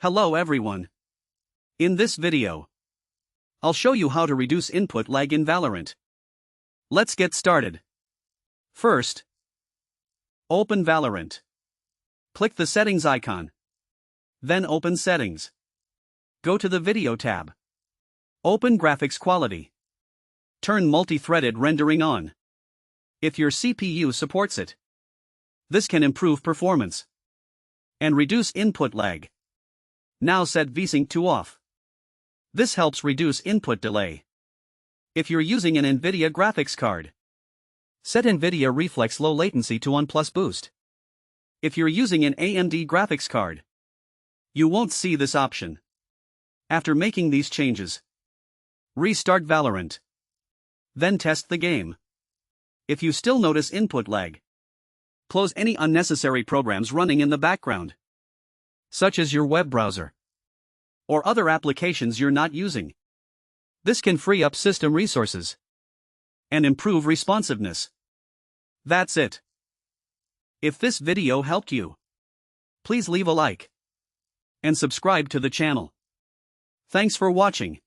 Hello everyone. In this video, I'll show you how to reduce input lag in Valorant. Let's get started. First, open Valorant. Click the settings icon. Then open settings. Go to the video tab. Open graphics quality. Turn multi-threaded rendering on. If your CPU supports it. This can improve performance and reduce input lag. Now set VSync to off. This helps reduce input delay. If you're using an NVIDIA graphics card, set NVIDIA Reflex Low Latency to on plus boost. If you're using an AMD graphics card, you won't see this option. After making these changes, restart Valorant. Then test the game. If you still notice input lag, close any unnecessary programs running in the background, such as your web browser or other applications you're not using. This can free up system resources and improve responsiveness. That's it. If this video helped you, please leave a like and subscribe to the channel. Thanks for watching.